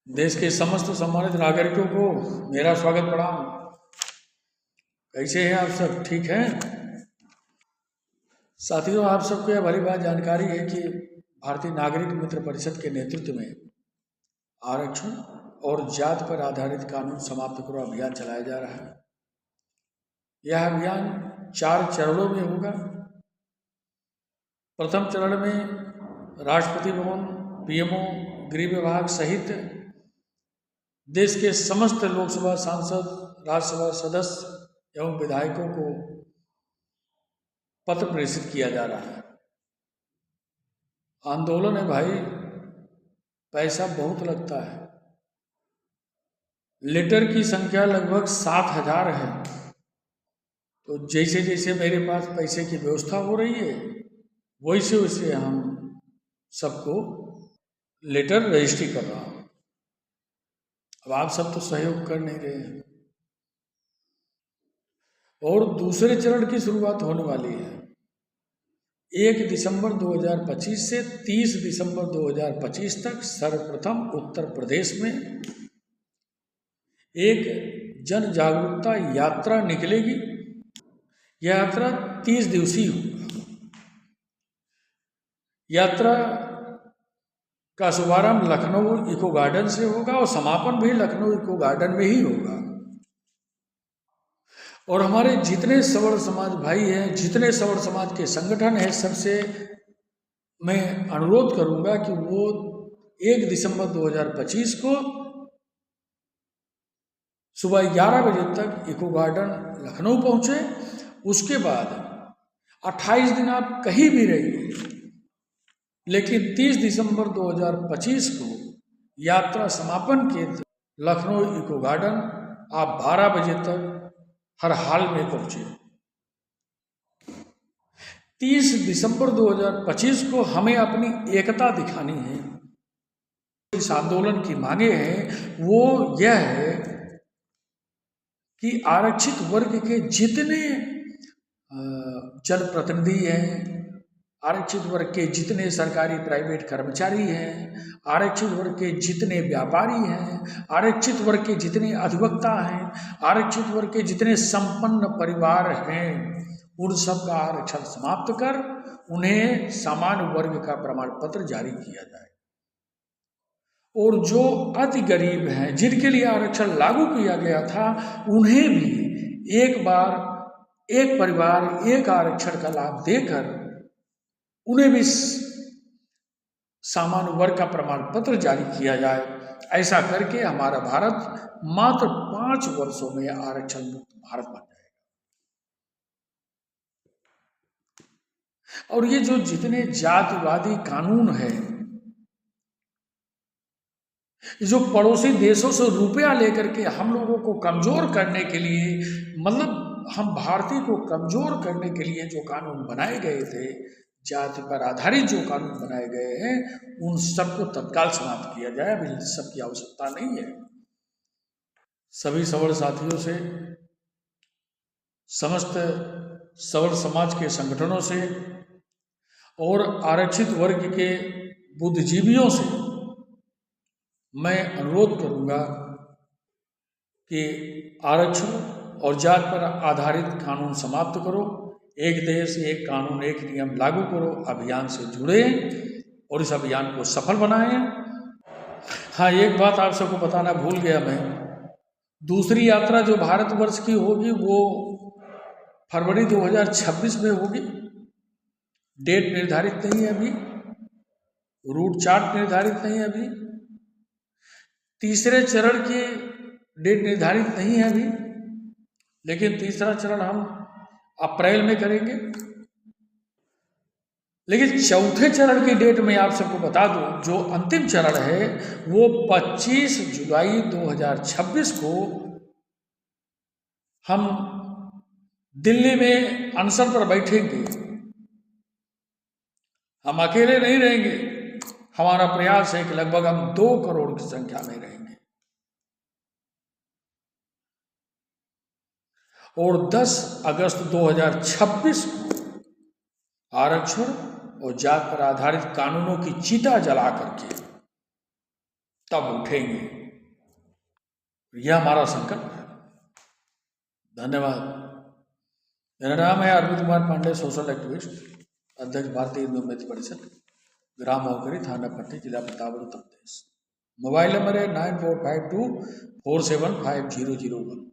देश के समस्त सम्मानित नागरिकों को मेरा स्वागत प्रणाम। कैसे हैं आप सब? ठीक हैं साथियों? आप सबको यह भली बात जानकारी है कि भारतीय नागरिक मित्र परिषद के नेतृत्व में आरक्षण और जात पर आधारित कानून समाप्त करो अभियान चलाया जा रहा है। यह अभियान 4 चरणों में होगा। प्रथम चरण में राष्ट्रपति भवन, पीएमओ, गृह विभाग सहित देश के समस्त लोकसभा सांसद, राज्यसभा सदस्य एवं विधायकों को पत्र प्रेषित किया जा रहा है। आंदोलन है भाई, पैसा बहुत लगता है। लेटर की संख्या लगभग 7,000 है। तो जैसे जैसे मेरे पास पैसे की व्यवस्था हो रही है वैसे वैसे हम सबको लेटर रजिस्ट्री कर रहा हूँ। अब आप सब तो सहयोग कर नहीं रहे हैं। और दूसरे चरण की शुरुआत होने वाली है 1 दिसंबर 2025 से 30 दिसंबर 2025 तक। सर्वप्रथम उत्तर प्रदेश में एक जन जागरूकता यात्रा निकलेगी। यह यात्रा 30 दिवसीय होगी। यात्रा का शुभारंभ लखनऊ इको गार्डन से होगा और समापन भी लखनऊ इको गार्डन में ही होगा। और हमारे जितने सवर्ण समाज भाई हैं, जितने सवर्ण समाज के संगठन हैं, सबसे मैं अनुरोध करूंगा कि वो 1 दिसंबर 2025 को सुबह 11 बजे तक इको गार्डन लखनऊ पहुंचे। उसके बाद 28 दिन आप कहीं भी रहिए, लेकिन 30 दिसंबर 2025 को यात्रा समापन के लखनऊ इको गार्डन आप 12 बजे तक हर हाल में पहुंचे। 30 दिसंबर 2025 को हमें अपनी एकता दिखानी है। इस आंदोलन की मांगे हैं वो यह है कि आरक्षित वर्ग के जितने जनप्रतिनिधि हैं, आरक्षित वर्ग के जितने सरकारी प्राइवेट कर्मचारी हैं, आरक्षित वर्ग के जितने व्यापारी हैं, आरक्षित वर्ग के जितने अधिवक्ता हैं, आरक्षित वर्ग के जितने संपन्न परिवार हैं, उन सब का आरक्षण समाप्त कर उन्हें सामान्य वर्ग का प्रमाण पत्र जारी किया जाए। और जो अति गरीब हैं, जिनके लिए आरक्षण लागू किया गया था, उन्हें भी एक बार एक परिवार एक आरक्षण का लाभ देकर उन्हें भी सामान्य वर्ग का प्रमाण पत्र जारी किया जाए। ऐसा करके हमारा भारत मात्र 5 वर्षों में आरक्षण मुक्त भारत बन जाएगा। और ये जो जितने जातिवादी कानून है, जो पड़ोसी देशों से रुपया लेकर के हम लोगों को कमजोर करने के लिए, मतलब हम भारतीय को कमजोर करने के लिए जो कानून बनाए गए थे, जाति पर आधारित जो कानून बनाए गए हैं, उन सबको तत्काल समाप्त किया जाए। अभी सबकी आवश्यकता नहीं है। सभी सवर्ण साथियों से, समस्त सवर्ण समाज के संगठनों से और आरक्षित वर्ग के बुद्धिजीवियों से मैं अनुरोध करूंगा कि आरक्षण और जात पर आधारित कानून समाप्त करो। एक देश एक कानून एक नियम लागू करो अभियान से जुड़े और इस अभियान को सफल बनाएं। हाँ, एक बात आप सबको बताना भूल गया मैं। दूसरी यात्रा जो भारतवर्ष की होगी वो फरवरी 2026 में होगी। डेट निर्धारित नहीं है अभी, रूट चार्ट निर्धारित नहीं है अभी, तीसरे चरण की डेट निर्धारित नहीं है अभी, लेकिन तीसरा चरण हम अप्रैल में करेंगे। लेकिन चौथे चरण की डेट में आप सबको बता दूं, जो अंतिम चरण है वो 25 जुलाई 2026 को हम दिल्ली में अनशन पर बैठेंगे। हम अकेले नहीं रहेंगे। हमारा प्रयास है कि लगभग हम 2 करोड़ की संख्या में रहेंगे। और 10 अगस्त 2026 को आरक्षण और जात पर आधारित कानूनों की चिता जला करके तब उठेंगे। यह हमारा संकल्प है। धन्यवाद। मेरा नाम है अरविंद कुमार पांडे, सोशल एक्टिविस्ट, अध्यक्ष भारतीय हिंदू मित्र परिषद, ग्राम मौकरी, थाना पट्टी, जिला प्रतापगढ़, उत्तर प्रदेश। मोबाइल नंबर है 9452475001।